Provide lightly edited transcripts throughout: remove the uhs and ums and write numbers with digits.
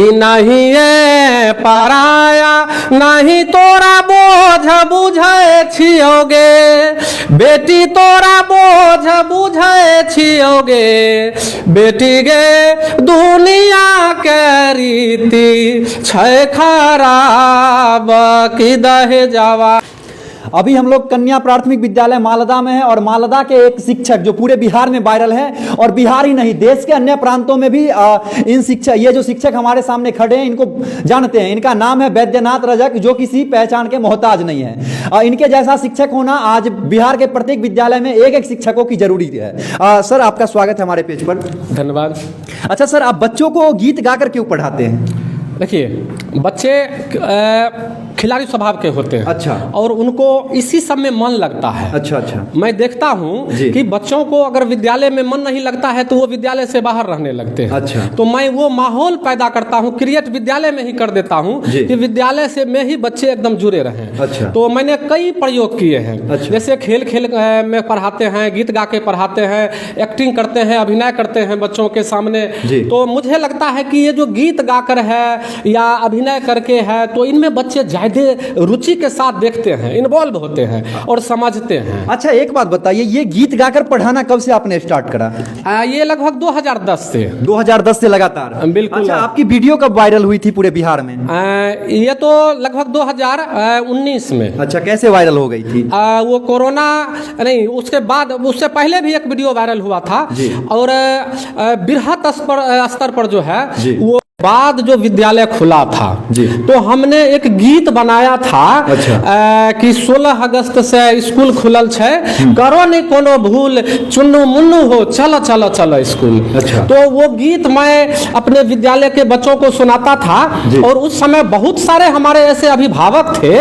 कि नहीं ये पराया नहीं तोरा बोझ बुझे छियोगे, बेटी तोरा बोझ बुझे छियोगे, बेटी गे दुनिया के रीति छै खराब की दहे जावा। अभी हम लोग कन्या प्राथमिक विद्यालय मालदा में है और मालदा के एक शिक्षक जो पूरे बिहार में वायरल है और बिहार ही नहीं देश के अन्य प्रांतों में भी ये जो शिक्षक हमारे सामने खड़े हैं इनको जानते हैं। इनका नाम है वैद्यनाथ रजक, जो किसी पहचान के मोहताज नहीं है। इनके जैसा शिक्षक होना आज बिहार के प्रत्येक विद्यालय में एक एक शिक्षकों की जरूरी है। सर आपका स्वागत है हमारे पेज पर। धन्यवाद। अच्छा सर, आप बच्चों को गीत गाकर क्यों पढ़ाते हैं? देखिए, बच्चे खिलाड़ी स्वभाव के होते हैं। अच्छा। और उनको इसी सब में मन लगता है। अच्छा अच्छा। मैं देखता हूँ कि बच्चों को अगर विद्यालय में मन नहीं लगता है तो वो विद्यालय से बाहर रहने लगते हैं। अच्छा। तो मैं वो माहौल पैदा करता हूँ, क्रिएट विद्यालय में ही कर देता हूँ कि विद्यालय से में ही बच्चे एकदम जुड़े रहें। अच्छा। तो मैंने कई प्रयोग किए हैं। अच्छा। जैसे खेल खेल में पढ़ाते हैं, गीत गा के पढ़ाते हैं, एक्टिंग करते हैं, अभिनय करते हैं बच्चों के सामने। तो मुझे लगता है कि ये जो गीत गाकर है या अभिनय करके है तो इनमें बच्चे ज्यादा रुचि के साथ देखते हैं, इन्वॉल्व होते हैं और समझते हैं। अच्छा, एक बात बताइए, ये गीत गाकर पढ़ाना कब से आपने स्टार्ट करा? ये लगभग 2010 से। 2010 से लगातार? बिल्कुल। अच्छा, आपकी वीडियो कब वायरल हुई थी पूरे बिहार में? ये तो लगभग 2019 में। अच्छा, कैसे वायरल हो गई थी? वो कोरोना नहीं, उसके बाद, उससे पहले भी एक वीडियो वायरल हुआ था। और बृहत स्तर पर जो है वो बाद जो विद्यालय खुला था तो हमने एक गीत बनाया था। अच्छा। कि 16 अगस्त से स्कूल खुलल छे, करो नहीं कोनो भूल, चुन्नू मुन्नू हो, चलो चलो चलो स्कूल। अच्छा। तो वो गीत मैं अपने विद्यालय के बच्चों को सुनाता था और उस समय बहुत सारे हमारे ऐसे अभिभावक थे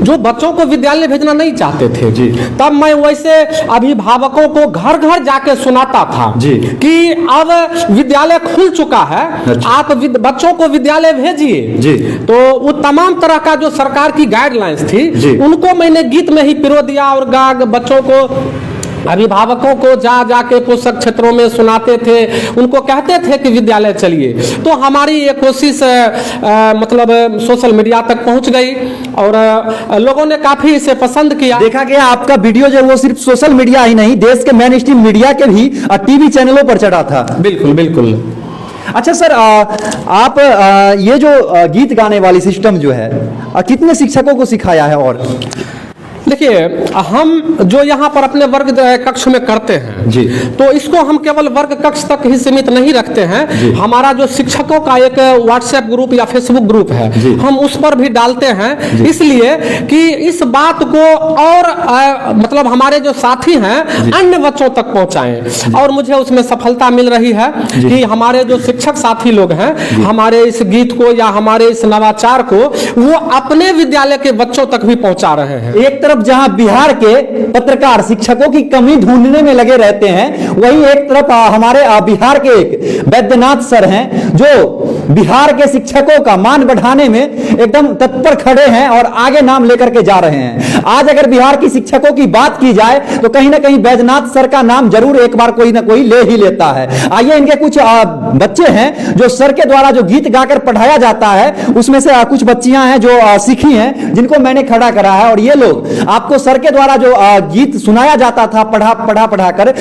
जो बच्चों को विद्यालय भेजना नहीं चाहते थे। तब मैं वैसे अभिभावकों को घर घर जाके सुनाता था कि अब विद्यालय खुल चुका है। अच्छा। आप बच्चों को विद्यालय भेजिए। तो वो तमाम तरह का जो सरकार की गाइडलाइंस थी उनको मैंने गीत में ही पिरो दिया और बच्चों को, अभिभावकों को जाके पोषक क्षेत्रों में सुनाते थे, उनको कहते थे कि विद्यालय चलिए। तो हमारी ये कोशिश मतलब सोशल मीडिया तक पहुंच गई और लोगों ने काफी इसे पसंद किया। देखा गया आपका वीडियो जो वो सिर्फ सोशल मीडिया ही नहीं, देश के मेन स्ट्रीम मीडिया के भी टीवी चैनलों पर चढ़ा था। बिल्कुल बिल्कुल। अच्छा सर, आप ये जो गीत गाने वाली सिस्टम जो है कितने शिक्षकों को सिखाया है? और देखिए, हम जो यहाँ पर अपने वर्ग कक्ष में करते हैं तो इसको हम केवल वर्ग कक्ष तक ही सीमित नहीं रखते हैं। हमारा जो शिक्षकों का एक व्हाट्सएप ग्रुप या फेसबुक ग्रुप है हम उस पर भी डालते हैं, इसलिए कि इस बात को और मतलब हमारे जो साथी हैं अन्य बच्चों तक पहुँचाएं। और मुझे उसमें सफलता मिल रही है कि हमारे जो शिक्षक साथी लोग हैं हमारे इस गीत को या हमारे इस नवाचार को वो अपने विद्यालय के बच्चों तक भी पहुँचा रहे हैं। एक तरफ जहां बिहार के पत्रकार शिक्षकों की कमी ढूंढने में लगे रहते हैं, वहीं एक तरफ हमारे बिहार के एक वैद्यनाथ सर हैं जो बिहार के शिक्षकों का मान बढ़ाने में एकदम तत्पर खड़े हैं और आगे नाम लेकर के जा रहे हैं। आज अगर बिहार की शिक्षकों की बात की जाए तो कहीं ना कहीं वैद्यनाथ सर का नाम जरूर एक बार कोई ना कोई ले ही लेता है। आइए, इनके कुछ बच्चे हैं जो सर के द्वारा जो गीत गाकर पढ़ाया जाता है उसमें से कुछ बच्चियां हैं जो सीखी हैं, जिनको मैंने खड़ा करा है। और ये लोग आपको सर के द्वारा जो गीत सुनाया जाता था, पढ़ा कर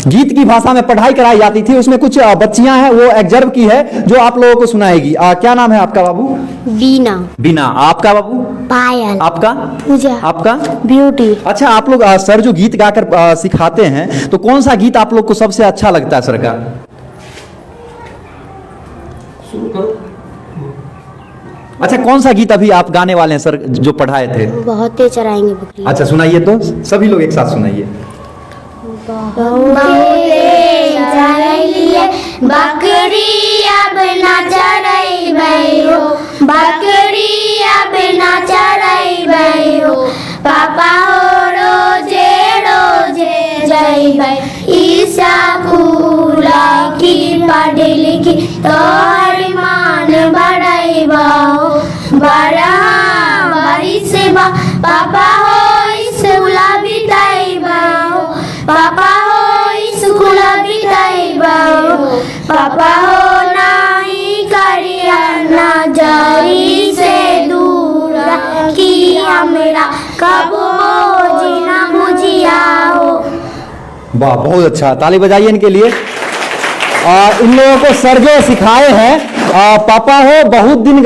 गीत की भाषा में पढ़ाई कराई जाती थी, उसमें कुछ बच्चियां हैं वो एग्जर्व की है जो आप लोगों को सुनाएगी। क्या नाम है आपका बाबू? बीना। बीना। आपका बाबू? पायल। आपका? पूजा। आपका? ब्यूटी। अच्छा, आप लोग सर जो गीत गाकर सिखाते हैं तो कौन सा गीत आप लोग को सबसे अच्छा लगता है सर का? शुरू करो। अच्छा, कौन सा गीत अभी आप गाने वाले हैं सर जो पढ़ाए थे? बहुत तेज चराएंगे बकरी। अच्छा, सुनाइए तो, सभी लोग एक साथ सुनाइए। बकरी अब ना चराई हो, बकरी अब ना चराई हो, पापा हो रोजे रोजे जइबै स्कूल की पढ़ लिखी तोहर मान बढ़ाइबा बड़ा बारिश बा पापा हो स्कूल बिताइबा पापा हो स्कूल बिताइबा पापा हो नहीं करी कबो जीना बुझिया हो। वाह, बहुत अच्छा, ताली बजाइए इनके लिए। इन लोगों को सर जो सिखाए हैं, पापा हो बहुत दिन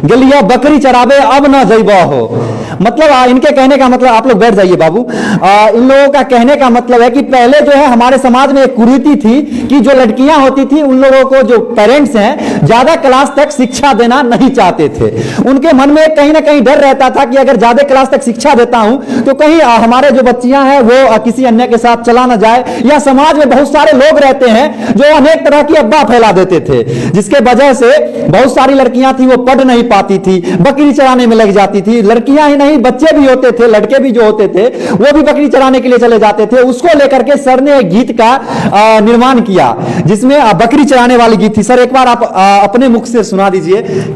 गलिया बकरी चराबे अब ना जइबा हो, मतलब इनके कहने का मतलब, आप लोग बैठ जाइए बाबू। इन लोगों का कहने का मतलब है कि पहले जो है हमारे समाज में एक कुरीति थी कि जो लड़कियां होती थी उन लोगों को, जो पेरेंट्स हैं, ज्यादा क्लास तक शिक्षा देना नहीं चाहते थे। उनके मन में कहीं ना कहीं डर रहता था कि अगर ज्यादा क्लास तक शिक्षा देता हूं तो कहीं हमारे जो बच्चियां हैं वो किसी अन्य के साथ चला ना जाए, या समाज में बहुत सारे लोग रहते हैं जो अनेक तरह की अफवाह फैला देते थे, जिसके वजह से बहुत सारी लड़कियां थी वो पढ़ नहीं पाती थी, बकरी चराने में लग जाती थी। लड़कियां ही नहीं, बच्चे भी होते थे, लड़के भी जो होते थे वो भी बकरी चराने के लिए चले जाते थे। उसको लेकर के सर ने एक गीत का निर्माण किया जिसमें बकरी चराने वाली गीत थी। सर एक बार आप अपने मुख से सुना दीजिए।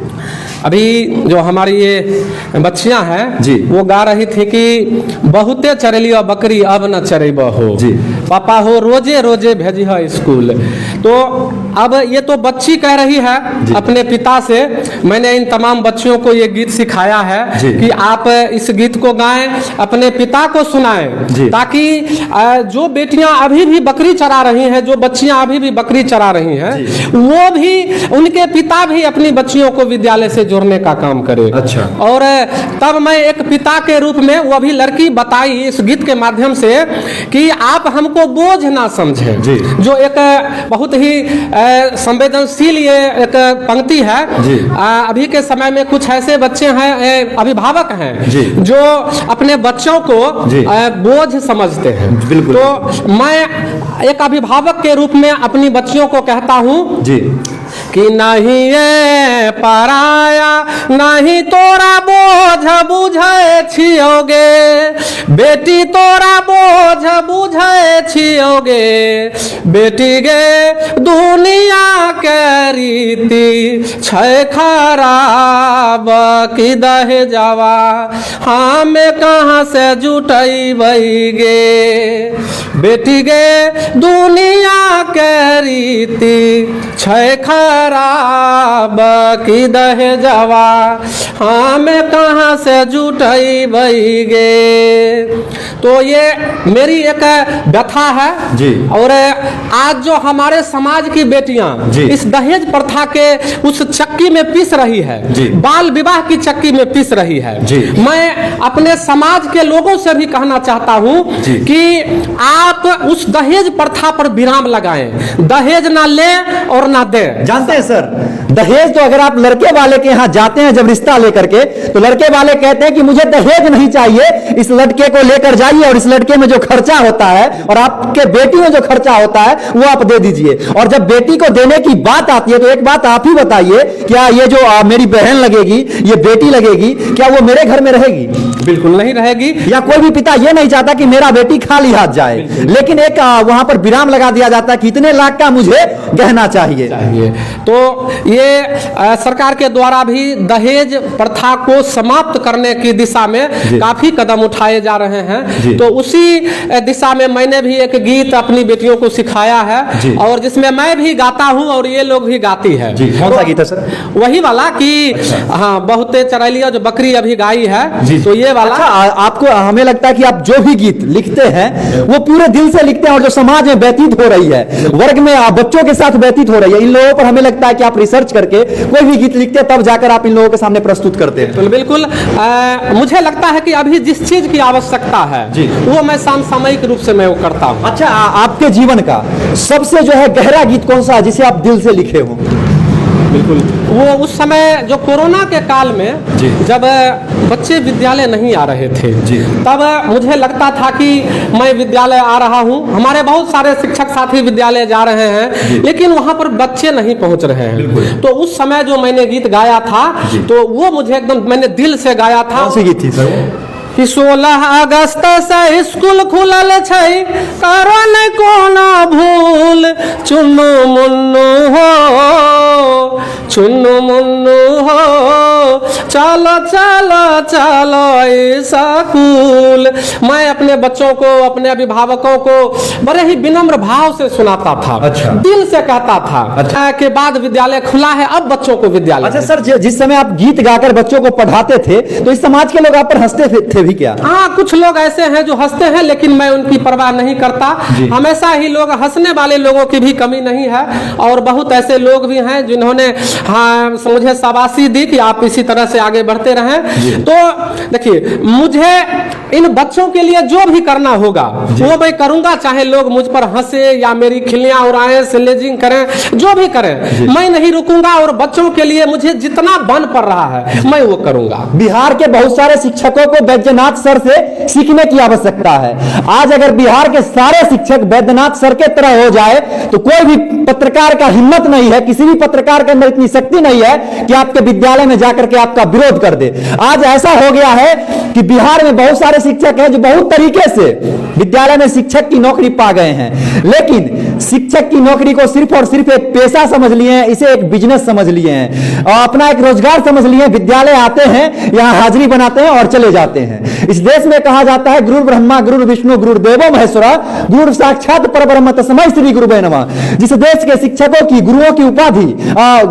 अभी जो हमारी ये बच्चियां हैं जी, वो गा रही थी कि बहुते चरेलिया बकरी अब न चरेब हो जी, पापा हो रोजे रोजे भेजी है स्कूल। तो अब ये तो बच्ची कह रही है अपने पिता से, मैंने इन तमाम बच्चियों को ये गीत सिखाया है कि आप इस गीत को गाएं, अपने पिता को सुनाएं, ताकि जो बेटियां अभी भी बकरी चरा रही हैं, जो बच्चियां अभी भी बकरी चरा रही हैं, वो भी, उनके पिता भी अपनी बच्चियों को विद्यालय से जोड़ने का काम करे। अच्छा। और तब मैं एक पिता के रूप में, वो अभी लड़की बताई इस गीत के माध्यम से कि आप हमको बोझ ना समझें, जो एक बहुत ही संवेदनशील ये एक पंक्ति है। अभी के समय में कुछ ऐसे बच्चे हैं, अभिभावक हैं, जो अपने बच्चों को बोझ समझते हैं। तो मैं एक अभिभावक के रूप में अपनी बच्चियों को कहता हूं कि नहीं ये पराया, नहीं तोरा बोझ बुझे छियोगे, बेटी तोरा बोझ बुझे छियोगे, बेटी गे दुनिया के रीति छै खराब की दहे जावा हमें कहाँ से जुटैबै गे, बेटी गे दुनिया के रीति छै खराब की दहे जावा हमें कहाँ से जुटैबै गे। तो ये मेरी एक व्यथा है जी। और आज जो हमारे समाज की बेटियां इस दहेज प्रथा के उस चक्की में पिस रही है, बाल विवाह की चक्की में पिस रही है, मैं अपने समाज के लोगों से भी कहना चाहता हूं कि आप उस दहेज प्रथा पर विराम लगाएं। दहेज ना ले और ना दे। जानते हैं सर, दहेज तो अगर आप लड़के वाले के यहाँ जाते हैं जब रिश्ता लेकर के, तो लड़के वाले कहते हैं कि मुझे दहेज नहीं चाहिए, इस लड़के को लेकर जाइए और इस लड़के में जो खर्चा होता है और आपके बेटी में जो खर्चा होता है वो आप दे दीजिए। और जब बेटी को देने की बात आती है तो एक बात आप ही बताइए, क्या ये जो मेरी बहन लगेगी, ये बेटी लगेगी, क्या वो मेरे घर में रहेगी? बिल्कुल नहीं रहेगी। या कोई भी पिता ये नहीं चाहता कि मेरा बेटी खाली हाथ जाए, लेकिन एक वहां पर विराम लगा दिया जाता है कि इतने लाख का मुझे गहना चाहिए। तो ये सरकार के द्वारा भी दहेज प्रथा को समाप्त करने की दिशा में काफी कदम उठाए जा रहे हैं। तो उसी दिशा में मैंने भी एक गीत अपनी बेटियों को सिखाया है और जिसमें मैं भी गाता हूं और ये लोग भी गाती है। कौन सा गीत है सर? वही वाला कि हाँ बहुते चरैलिया जो बकरी अभी गाई है, तो ये वाला। अच्छा, आपको, हमें लगता है कि आप जो भी गीत लिखते हैं वो पूरे दिल से लिखते हैं और जो समाज में व्यतीत हो रही है, वर्ग में बच्चों के साथ व्यतीत हो रही है, इन लोगों पर हमें लगता है कि आप रिसर्च करके कोई भी गीत लिखते हैं तब जाकर आप इन लोगों के सामने प्रस्तुत करते हैं। बिल्कुल। मुझे लगता है कि अभी जिस चीज की आवश्यकता है वो मैं समसामयिक रूप से मैं वो करता हूँ। अच्छा, आपके जीवन का सबसे जो है गहरा गीत कौन सा है जिसे आप दिल से लिखे हो? बिल्कुल, वो उस समय जो कोरोना के काल में जब बच्चे विद्यालय नहीं आ रहे थे, तब मुझे लगता था कि मैं विद्यालय आ रहा हूँ, हमारे बहुत सारे शिक्षक साथी विद्यालय जा रहे हैं, लेकिन वहाँ पर बच्चे नहीं पहुँच रहे हैं। तो उस समय जो मैंने गीत गाया था तो वो मुझे एकदम, मैंने दिल से गाया था। कौन सी गीत थी सर? कि 16 अगस्त से स्कूल खुलल छै, करो न कोनो भूल, चुन्नू मुन्नू हो, चुन्नू मुन्नू हो, चलो चलो चलो स्कूल। मैं अपने बच्चों को, अपने अभिभावकों को बड़े ही विनम्र भाव से सुनाता था। अच्छा। दिल से कहता था। अच्छा। के बाद विद्यालय खुला है, अब बच्चों को विद्यालय। अच्छा सर, जिस समय आप गीत गाकर बच्चों को पढ़ाते थे तो इस समाज के लोग आप पर हंसते थे भी क्या? हाँ, कुछ लोग ऐसे हैं जो हंसते हैं, लेकिन मैं उनकी परवाह नहीं करता। हमेशा ही लोग हंसने वाले लोगों की भी कमी नहीं है, और बहुत ऐसे लोग भी हैं जिन्होंने हाँ मुझे शाबाशी दी कि आप इसी तरह से आगे बढ़ते रहें। तो देखिए, मुझे इन बच्चों के लिए जो भी करना होगा वो मैं करूंगा, चाहे लोग मुझ पर हंसे या मेरी खिल्लियां उड़ाएं, स्लेजिंग करें, जो भी करें, मैं नहीं रुकूंगा। और बच्चों के लिए मुझे जितना बन पड़ रहा है मैं वो करूंगा। बिहार के बहुत सारे शिक्षकों को बैद्यनाथ सर से सीखने की आवश्यकता है। आज अगर बिहार के सारे शिक्षक बैद्यनाथ सर के तरह हो जाए तो कोई भी पत्रकार का हिम्मत नहीं है, किसी भी पत्रकार के अंदर इतनी शक्ति नहीं है कि आपके विद्यालय में जाकर के आपका विरोध कर दे। आज ऐसा हो गया है कि बिहार में बहुत सारे शिक्षक हैं जो बहुत तरीके से विद्यालय में शिक्षक की नौकरी पा गए हैं, लेकिन शिक्षक की नौकरी को सिर्फ और सिर्फ एक पेशा समझ लिए हैं, इसे एक बिजनेस समझ लिए हैं और अपना एक रोजगार समझ लिए हैं। विद्यालय आते हैं, यहां हाजिरी बनाते हैं और चले जाते हैं। इस देश में कहा जाता है गुरु ब्रह्मा गुरु विष्णु गुरु देवो महेश्वरा, गुरु साक्षात परब्रह्म तस्मै श्री गुरुवे नमः। जिस देश के शिक्षकों की, गुरुओं की उपाधि,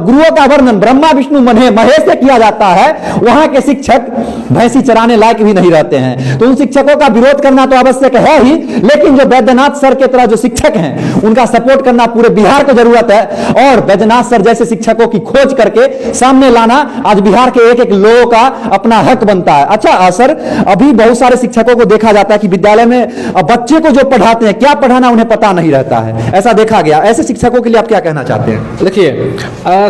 गुरुओं का वर्णन ब्रह्मा विष्णु महेश से किया जाता है, वहां के शिक्षक भैंसी चराने लायक भी नहीं रहते हैं। तो उन शिक्षकों का विरोध करना तो आवश्यक है ही, लेकिन जो बैद्यनाथ सर के तरह जो शिक्षक हैं उनका सपोर्ट करना पूरे बिहार को जरूरत है। और बैद्यनाथ सर जैसे शिक्षकों की खोज करके सामने लाना आज बिहार के एक एक लोगों का अपना हक बनता है। अच्छा सर, अभी बहुत सारे शिक्षकों को देखा जाता है कि विद्यालय में बच्चे को जो पढ़ाते हैं, क्या पढ़ाना उन्हें पता नहीं रहता है, ऐसा देखा गया। ऐसे शिक्षकों के लिए आप क्या कहना चाहते हैं? देखिए,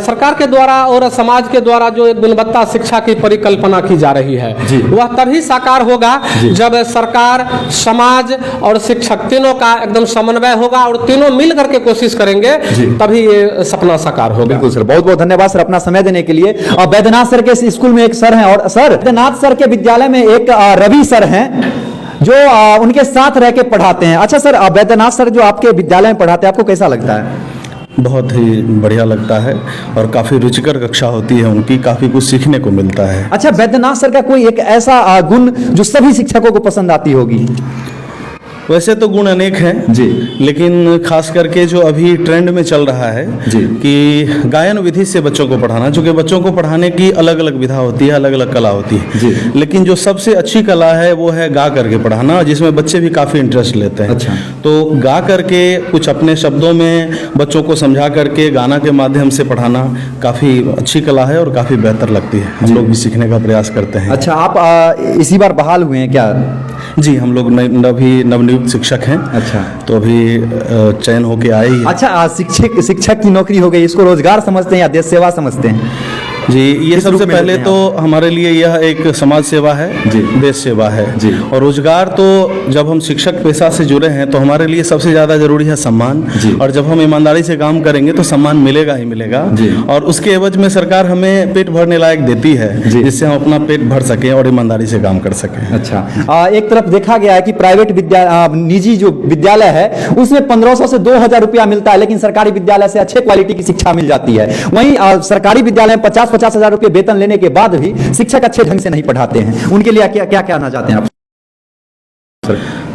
सरकार के द्वारा और समाज के द्वारा जो एक गुणवत्ता शिक्षा की परिकल्पना की जा रही है वह तभी साकार होगा जब सरकार, समाज और शिक्षक तीनों का एकदम समन्वय होगा और तीनों मिल करके कोशिश करेंगे, तभी ये सपना साकार होगा। बिल्कुल सर, बहुत बहुत धन्यवाद सर अपना समय देने के लिए। और बैद्यनाथ सर के स्कूल में एक सर हैं, और सर बैद्यनाथ सर के विद्यालय में एक रवि सर हैं जो उनके साथ रह के पढ़ाते हैं। अच्छा सर, बैद्यनाथ सर जो आपके विद्यालय में पढ़ाते हैं, आपको कैसा लगता है? बहुत ही बढ़िया लगता है और काफ़ी रुचिकर कक्षा होती है उनकी, काफ़ी कुछ सीखने को मिलता है। अच्छा, बैद्यनाथ सर का कोई एक ऐसा गुण जो सभी शिक्षकों को पसंद आती होगी? वैसे तो गुण अनेक हैं जी, लेकिन खास करके जो अभी ट्रेंड में चल रहा है जी कि गायन विधि से बच्चों को पढ़ाना, चूँकि बच्चों को पढ़ाने की अलग अलग विधा होती है, अलग अलग कला होती है जी, लेकिन जो सबसे अच्छी कला है वो है गा करके पढ़ाना, जिसमें बच्चे भी काफ़ी इंटरेस्ट लेते हैं। अच्छा। तो गा करके कुछ अपने शब्दों में बच्चों को समझा करके गाना के माध्यम से पढ़ाना काफ़ी अच्छी कला है और काफ़ी बेहतर लगती है। हम लोग भी सीखने का प्रयास करते हैं। अच्छा, आप इसी बार बहाल हुए हैं क्या? जी, हम लोग नवनियुक्त शिक्षक हैं। अच्छा, तो अभी चयन होके आए ही हैं। अच्छा, शिक्षक की नौकरी हो गई, इसको रोजगार समझते हैं या देश सेवा समझते हैं? जी, ये किस रूप सबसे में पहले लेते तो हैं हमारे लिए यह एक समाज सेवा है, जी, देश सेवा है जी। और रोजगार तो जब हम शिक्षक पेशा से जुड़े हैं तो हमारे लिए सबसे ज़्यादा जरूरी है सम्मान जी। और जब हम ईमानदारी से काम करेंगे तो सम्मान मिलेगा ही मिलेगा जी। और उसके एवज में सरकार हमें पेट भरने लायक देती है जी। जिससे हम अपना पेट भर सकें और ईमानदारी से काम कर सकें। अच्छा, एक तरफ देखा गया है कि प्राइवेट निजी जो विद्यालय है उसमें 1500 से 2000 रुपया मिलता है, लेकिन सरकारी विद्यालय से अच्छे क्वालिटी की शिक्षा मिल जाती है। वहीं सरकारी विद्यालय में 50-50 हजार रुपये वेतन लेने के बाद भी शिक्षक अच्छे ढंग से नहीं पढ़ाते हैं। उनके लिए क्या कहना चाहते हैं आप?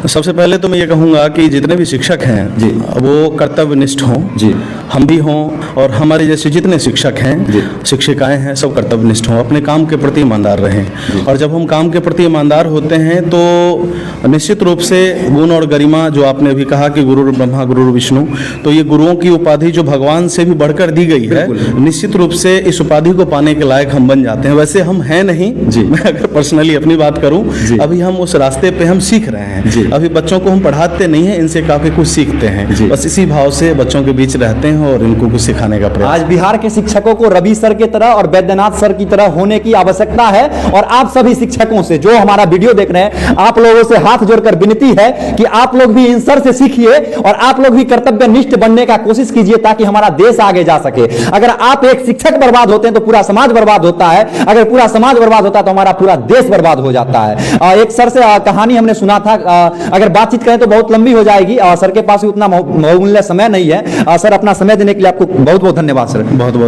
सबसे पहले तो मैं ये कहूँगा कि जितने भी शिक्षक हैं जी, वो कर्तव्यनिष्ठ हों जी, हम भी हों और हमारे जैसे जितने शिक्षक हैं जी, शिक्षिकाएं हैं सब कर्तव्यनिष्ठ हों, अपने काम के प्रति ईमानदार रहें। और जब हम काम के प्रति ईमानदार होते हैं तो निश्चित रूप से गुण और गरिमा, जो आपने अभी कहा कि गुरु ब्रह्मा गुरु विष्णु, तो ये गुरुओं की उपाधि जो भगवान से भी बढ़कर दी गई है, निश्चित रूप से इस उपाधि को पाने के लायक हम बन जाते हैं। वैसे हम हैं नहीं जी, मैं अगर पर्सनली अपनी बात करूं, अभी हम उस रास्ते पे हम सीख रहे हैं। अभी बच्चों को हम पढ़ाते नहीं हैं, इनसे काफी कुछ सीखते हैं। बस इसी भाव से बच्चों के बीच रहते हैं और इनको कुछ सिखाने का प्रयास। आज बिहार के शिक्षकों को रवि सर की तरह और बैद्यनाथ सर की तरह होने की आवश्यकता है और आप सभी शिक्षकों से जो हमारा वीडियो देख रहे हैं, आप लोगों से हाथ जोड़कर विनती है कि आप लोग भी इन सर से सीखिए और आप लोग भी कर्तव्यनिष्ठ बनने का कोशिश कीजिए ताकि हमारा देश आगे जा सके। अगर आप एक शिक्षक बर्बाद होते हैं तो पूरा समाज बर्बाद होता है, अगर पूरा समाज बर्बाद होता है तो हमारा पूरा देश बर्बाद हो जाता है। एक सर से कहानी हमने सुना था, अगर बातचीत करें तो बहुत लंबी हो जाएगी, सर के पास भी उतना बहुमूल्य समय नहीं है। सर, अपना समय देने के लिए आपको बहुत बहुत धन्यवाद सर। बहुत बहुत